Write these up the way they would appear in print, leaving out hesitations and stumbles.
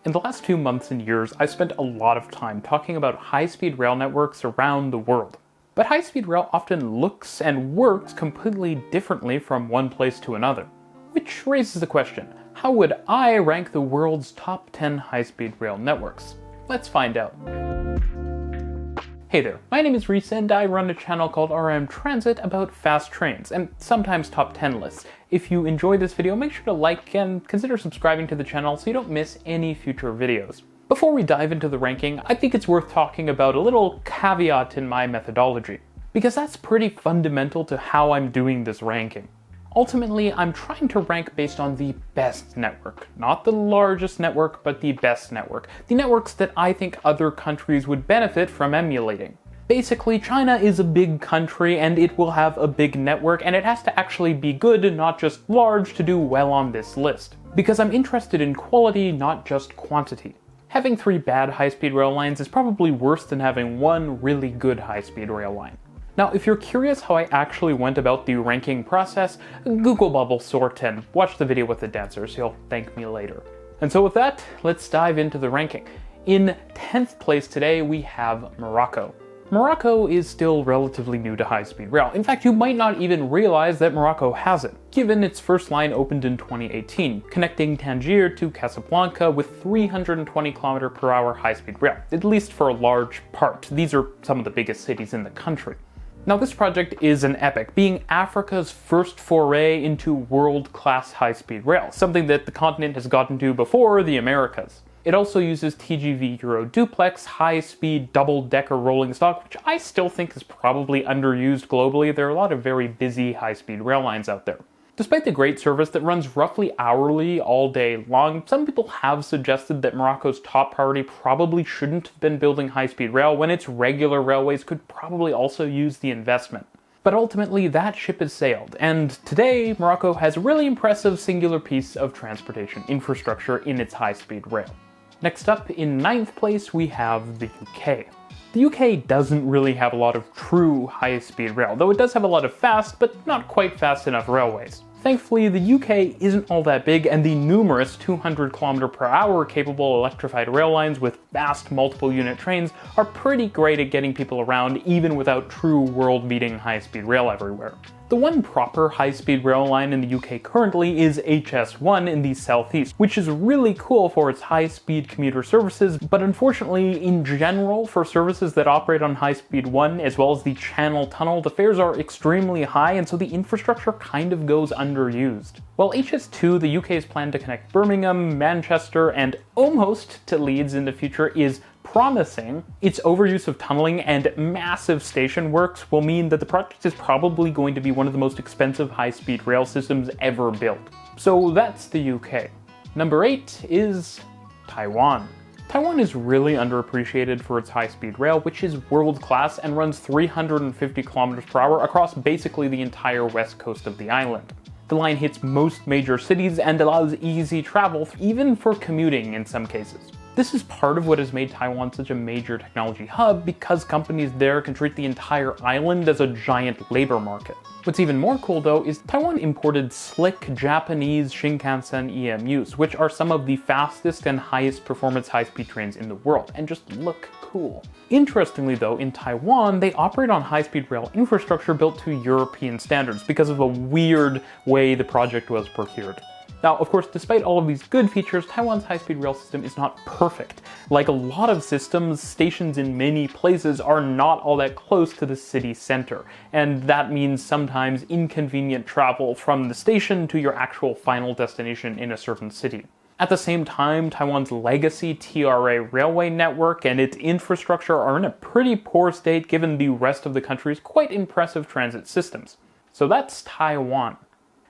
In the last few months and years, I've spent a lot of time talking about high-speed rail networks around the world. But high-speed rail often looks and works completely differently from one place to another. Which raises the question, how would I rank the world's top 10 high-speed rail networks? Let's find out. Hey there, my name is Reece and I run a channel called RMTransit about fast trains, and sometimes top 10 lists. If you enjoy this video, make sure to like and consider subscribing to the channel so you don't miss any future videos. Before we dive into the ranking, I think it's worth talking about a little caveat in my methodology, because that's pretty fundamental to how I'm doing this ranking. Ultimately, I'm trying to rank based on the best network. Not the largest network, but the best network. The networks that I think other countries would benefit from emulating. Basically, China is a big country and it will have a big network, and it has to actually be good and not just large to do well on this list. Because I'm interested in quality, not just quantity. Having 3 bad high-speed rail lines is probably worse than having 1 really good high-speed rail line. Now, if you're curious how I actually went about the ranking process, Google bubble sort and watch the video with the dancers, you'll thank me later. And so with that, let's dive into the ranking. In 10th place today, we have Morocco. Morocco is still relatively new to high-speed rail. In fact, you might not even realize that Morocco has it, given its first line opened in 2018, connecting Tangier to Casablanca with 320 km/h high-speed rail, at least for a large part. These are some of the biggest cities in the country. Now, this project is an epic, being Africa's first foray into world-class high-speed rail, something that the continent has gotten to before the Americas. It also uses TGV Euro Duplex high-speed double-decker rolling stock, which I still think is probably underused globally. There are a lot of very busy high-speed rail lines out there. Despite the great service that runs roughly hourly all day long, some people have suggested that Morocco's top priority probably shouldn't have been building high-speed rail when its regular railways could probably also use the investment. But ultimately, that ship has sailed, and today Morocco has a really impressive singular piece of transportation infrastructure in its high-speed rail. Next up, in 9th place, we have the UK. The UK doesn't really have a lot of true high-speed rail, though it does have a lot of fast, but not quite fast enough railways. Thankfully, the UK isn't all that big, and the numerous 200 km/h capable electrified rail lines with fast multiple-unit trains are pretty great at getting people around even without true world-beating high-speed rail everywhere. The one proper high-speed rail line in the UK currently is HS1 in the southeast, which is really cool for its high-speed commuter services, but unfortunately, in general, for services that operate on high-speed 1 as well as the Channel Tunnel, the fares are extremely high, and so the infrastructure kind of goes underused. While HS2, the UK's plan to connect Birmingham, Manchester, and almost to Leeds in the future is promising, its overuse of tunneling and massive station works will mean that the project is probably going to be one of the most expensive high-speed rail systems ever built. So that's the UK. Number 8 is Taiwan. Taiwan is really underappreciated for its high-speed rail, which is world-class and runs 350 km/h across basically the entire west coast of the island. The line hits most major cities and allows easy travel, even for commuting in some cases. This is part of what has made Taiwan such a major technology hub, because companies there can treat the entire island as a giant labor market. What's even more cool though is Taiwan imported slick Japanese Shinkansen EMUs, which are some of the fastest and highest performance high-speed trains in the world, and just look cool. Interestingly though, in Taiwan, they operate on high-speed rail infrastructure built to European standards because of a weird way the project was procured. Now, of course, despite all of these good features, Taiwan's high-speed rail system is not perfect. Like a lot of systems, stations in many places are not all that close to the city center, and that means sometimes inconvenient travel from the station to your actual final destination in a certain city. At the same time, Taiwan's legacy TRA railway network and its infrastructure are in a pretty poor state given the rest of the country's quite impressive transit systems. So that's Taiwan.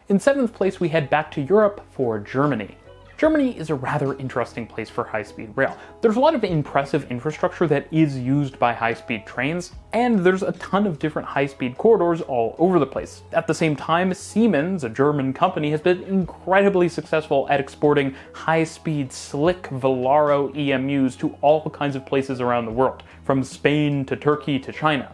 In 7th place, we head back to Europe for Germany. Germany is a rather interesting place for high-speed rail. There's a lot of impressive infrastructure that is used by high-speed trains, and there's a ton of different high-speed corridors all over the place. At the same time, Siemens, a German company, has been incredibly successful at exporting high-speed, slick Velaro EMUs to all kinds of places around the world, from Spain to Turkey to China.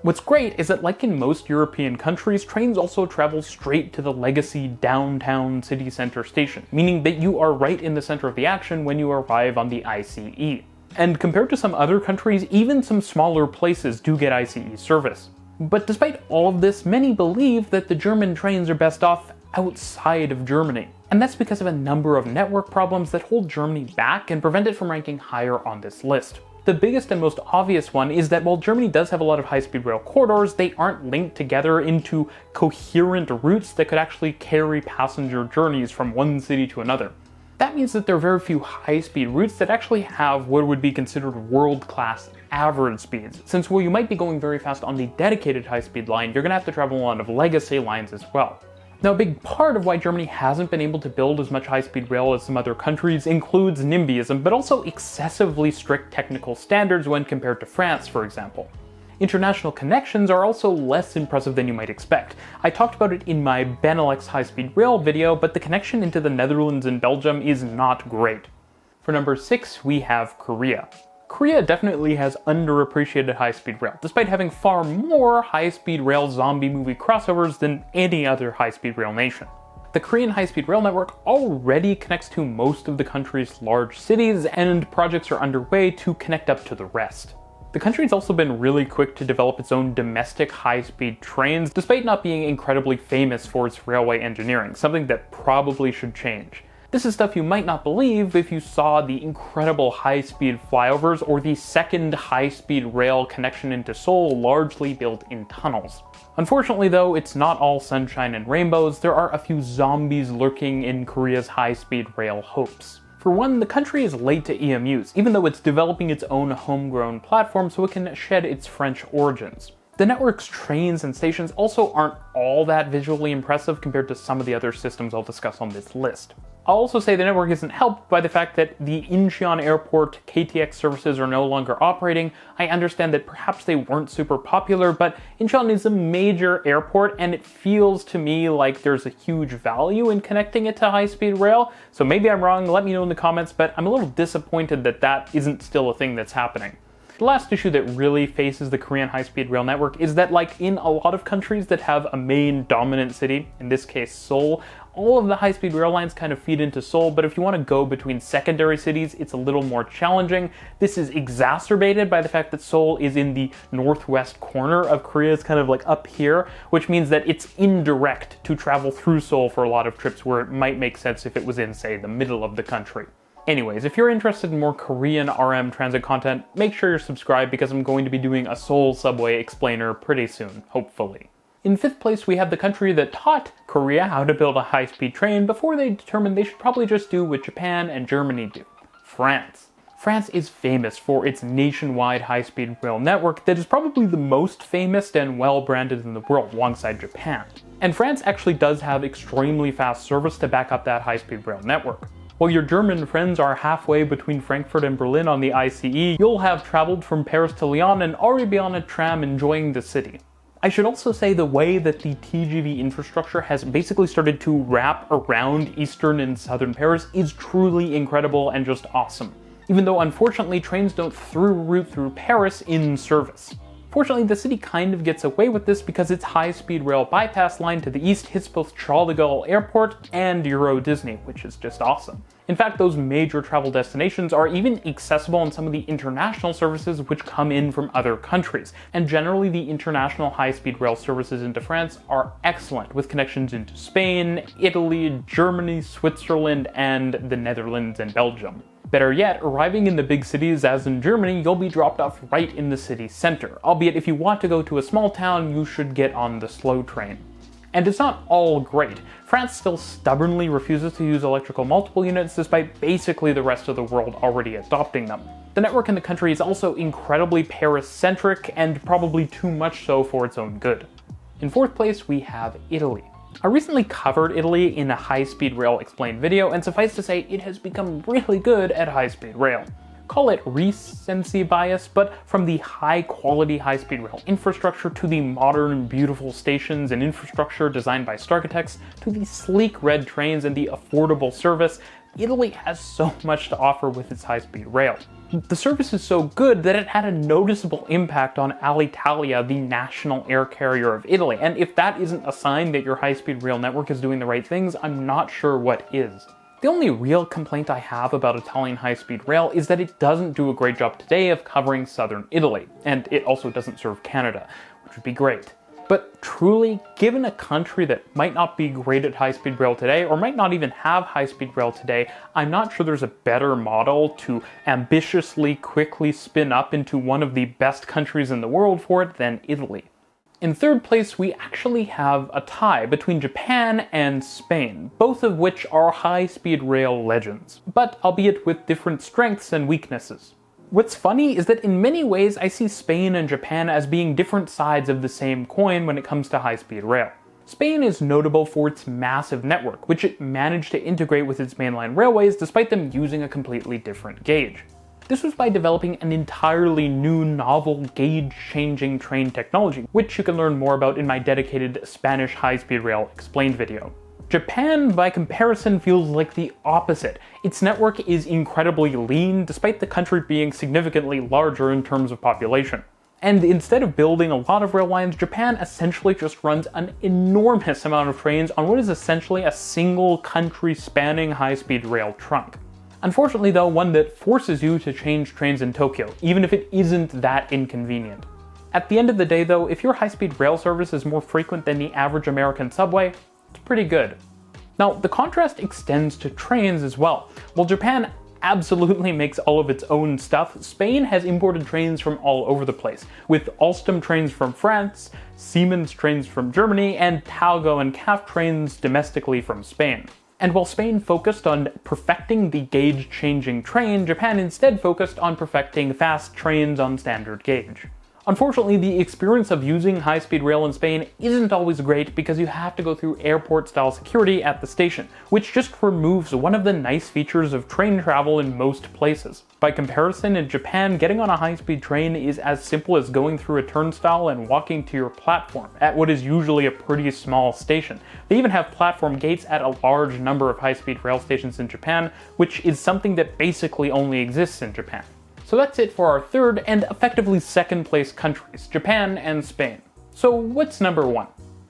What's great is that, like in most European countries, trains also travel straight to the legacy downtown city center station, meaning that you are right in the center of the action when you arrive on the ICE. And compared to some other countries, even some smaller places do get ICE service. But despite all of this, many believe that the German trains are best off outside of Germany. And that's because of a number of network problems that hold Germany back and prevent it from ranking higher on this list. The biggest and most obvious one is that while Germany does have a lot of high-speed rail corridors, they aren't linked together into coherent routes that could actually carry passenger journeys from one city to another. That means that there are very few high-speed routes that actually have what would be considered world-class average speeds, since while you might be going very fast on the dedicated high-speed line, you're going to have to travel a lot of legacy lines as well. Now, a big part of why Germany hasn't been able to build as much high-speed rail as some other countries includes NIMBYism, but also excessively strict technical standards when compared to France, for example. International connections are also less impressive than you might expect. I talked about it in my Benelux high-speed rail video, but the connection into the Netherlands and Belgium is not great. For number 6, we have Korea. Korea definitely has underappreciated high-speed rail, despite having far more high-speed rail zombie movie crossovers than any other high-speed rail nation. The Korean high-speed rail network already connects to most of the country's large cities, and projects are underway to connect up to the rest. The country's also been really quick to develop its own domestic high-speed trains, despite not being incredibly famous for its railway engineering, something that probably should change. This is stuff you might not believe if you saw the incredible high-speed flyovers or the second high-speed rail connection into Seoul largely built in tunnels. Unfortunately though, it's not all sunshine and rainbows. There are a few zombies lurking in Korea's high-speed rail hopes. For one, the country is late to EMUs, even though it's developing its own homegrown platform so it can shed its French origins. The network's trains and stations also aren't all that visually impressive compared to some of the other systems I'll discuss on this list. I'll also say the network isn't helped by the fact that the Incheon Airport KTX services are no longer operating. I understand that perhaps they weren't super popular, but Incheon is a major airport and it feels to me like there's a huge value in connecting it to high-speed rail. So maybe I'm wrong, let me know in the comments, but I'm a little disappointed that that isn't still a thing that's happening. The last issue that really faces the Korean high-speed rail network is that, like in a lot of countries that have a main dominant city, in this case Seoul, all of the high-speed rail lines kind of feed into Seoul, but if you want to go between secondary cities, it's a little more challenging. This is exacerbated by the fact that Seoul is in the northwest corner of Korea. It's kind of like up here, which means that it's indirect to travel through Seoul for a lot of trips where it might make sense if it was in, say, the middle of the country. Anyways, if you're interested in more Korean RMTransit content, make sure you're subscribed because I'm going to be doing a Seoul subway explainer pretty soon, hopefully. In 5th place, we have the country that taught Korea how to build a high-speed train before they determined they should probably just do what Japan and Germany do: France. France is famous for its nationwide high-speed rail network that is probably the most famous and well-branded in the world, alongside Japan. And France actually does have extremely fast service to back up that high-speed rail network. While your German friends are halfway between Frankfurt and Berlin on the ICE, you'll have traveled from Paris to Lyon and already be on a tram enjoying the city. I should also say the way that the TGV infrastructure has basically started to wrap around eastern and southern Paris is truly incredible and just awesome, even though unfortunately trains don't route through Paris in service. Fortunately, the city kind of gets away with this because its high-speed rail bypass line to the east hits both Charles de Gaulle Airport and Euro Disney, which is just awesome. In fact, those major travel destinations are even accessible on some of the international services which come in from other countries. And generally, the international high-speed rail services into France are excellent, with connections into Spain, Italy, Germany, Switzerland, and the Netherlands and Belgium. Better yet, arriving in the big cities as in Germany, you'll be dropped off right in the city center, albeit if you want to go to a small town, you should get on the slow train. And it's not all great. France still stubbornly refuses to use electrical multiple units despite basically the rest of the world already adopting them. The network in the country is also incredibly Paris-centric and probably too much so for its own good. In 4th place, we have Italy. I recently covered Italy in a high-speed rail explained video, and suffice to say, it has become really good at high-speed rail. Call it recency bias, but from the high-quality high-speed rail infrastructure to the modern, beautiful stations and infrastructure designed by Starkitects to the sleek red trains and the affordable service, Italy has so much to offer with its high-speed rail. The service is so good that it had a noticeable impact on Alitalia, the national air carrier of Italy, and if that isn't a sign that your high-speed rail network is doing the right things, I'm not sure what is. The only real complaint I have about Italian high-speed rail is that it doesn't do a great job today of covering southern Italy, and it also doesn't serve Canada, which would be great. But truly, given a country that might not be great at high-speed rail today, or might not even have high-speed rail today, I'm not sure there's a better model to ambitiously, quickly spin up into one of the best countries in the world for it than Italy. In third place, we actually have a tie between Japan and Spain, both of which are high-speed rail legends, but albeit with different strengths and weaknesses. What's funny is that in many ways I see Spain and Japan as being different sides of the same coin when it comes to high-speed rail. Spain is notable for its massive network, which it managed to integrate with its mainline railways despite them using a completely different gauge. This was by developing an entirely new, novel, gauge-changing train technology, which you can learn more about in my dedicated Spanish high-speed rail explained video. Japan, by comparison, feels like the opposite. Its network is incredibly lean, despite the country being significantly larger in terms of population. And instead of building a lot of rail lines, Japan essentially just runs an enormous amount of trains on what is essentially a single country-spanning high-speed rail trunk. Unfortunately though, one that forces you to change trains in Tokyo, even if it isn't that inconvenient. At the end of the day though, if your high-speed rail service is more frequent than the average American subway, it's pretty good. Now, the contrast extends to trains as well. While Japan absolutely makes all of its own stuff, Spain has imported trains from all over the place, with Alstom trains from France, Siemens trains from Germany, and Talgo and CAF trains domestically from Spain. And while Spain focused on perfecting the gauge-changing train, Japan instead focused on perfecting fast trains on standard gauge. Unfortunately, the experience of using high-speed rail in Spain isn't always great because you have to go through airport-style security at the station, which just removes one of the nice features of train travel in most places. By comparison, in Japan, getting on a high-speed train is as simple as going through a turnstile and walking to your platform, at what is usually a pretty small station. They even have platform gates at a large number of high-speed rail stations in Japan, which is something that basically only exists in Japan. So that's it for our third and effectively second place countries, Japan and Spain. So what's number one?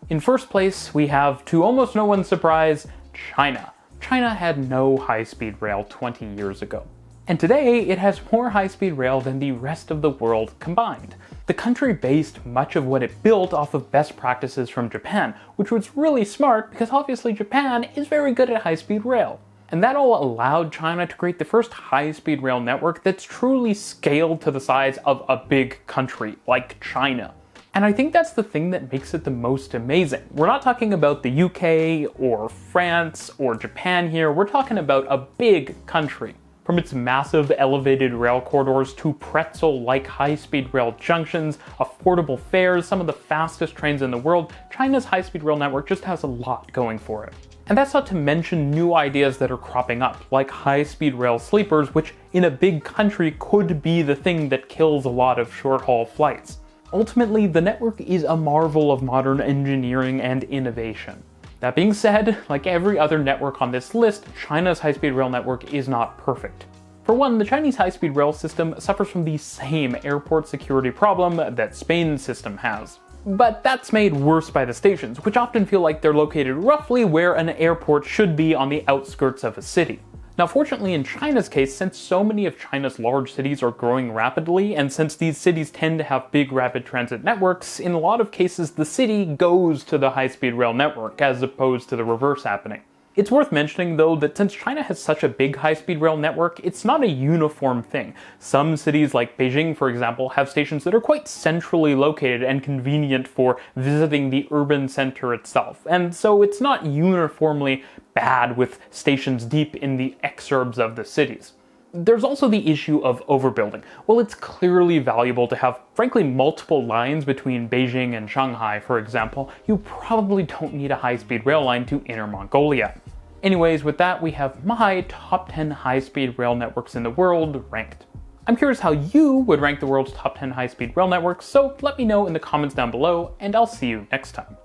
In first place, we have, to almost no one's surprise, China. China had no high-speed rail 20 years ago. And today, it has more high-speed rail than the rest of the world combined. The country based much of what it built off of best practices from Japan, which was really smart because obviously Japan is very good at high-speed rail. And that all allowed China to create the first high-speed rail network that's truly scaled to the size of a big country like China. And I think that's the thing that makes it the most amazing. We're not talking about the UK or France or Japan here, we're talking about a big country. From its massive elevated rail corridors to pretzel-like high-speed rail junctions, affordable fares, some of the fastest trains in the world, China's high-speed rail network just has a lot going for it. And that's not to mention new ideas that are cropping up, like high-speed rail sleepers, which in a big country could be the thing that kills a lot of short-haul flights. Ultimately, the network is a marvel of modern engineering and innovation. That being said, like every other network on this list, China's high-speed rail network is not perfect. For one, the Chinese high-speed rail system suffers from the same airport security problem that Spain's system has. But that's made worse by the stations, which often feel like they're located roughly where an airport should be on the outskirts of a city. Now fortunately in China's case, since so many of China's large cities are growing rapidly, and since these cities tend to have big rapid transit networks, in a lot of cases the city goes to the high-speed rail network, as opposed to the reverse happening. It's worth mentioning though that since China has such a big high-speed rail network, it's not a uniform thing. Some cities like Beijing, for example, have stations that are quite centrally located and convenient for visiting the urban center itself, and so it's not uniformly bad with stations deep in the exurbs of the cities. There's also the issue of overbuilding. While it's clearly valuable to have, frankly, multiple lines between Beijing and Shanghai, for example, you probably don't need a high-speed rail line to Inner Mongolia. Anyways, with that, we have my top 10 high-speed rail networks in the world ranked. I'm curious how you would rank the world's top 10 high-speed rail networks, so let me know in the comments down below, and I'll see you next time.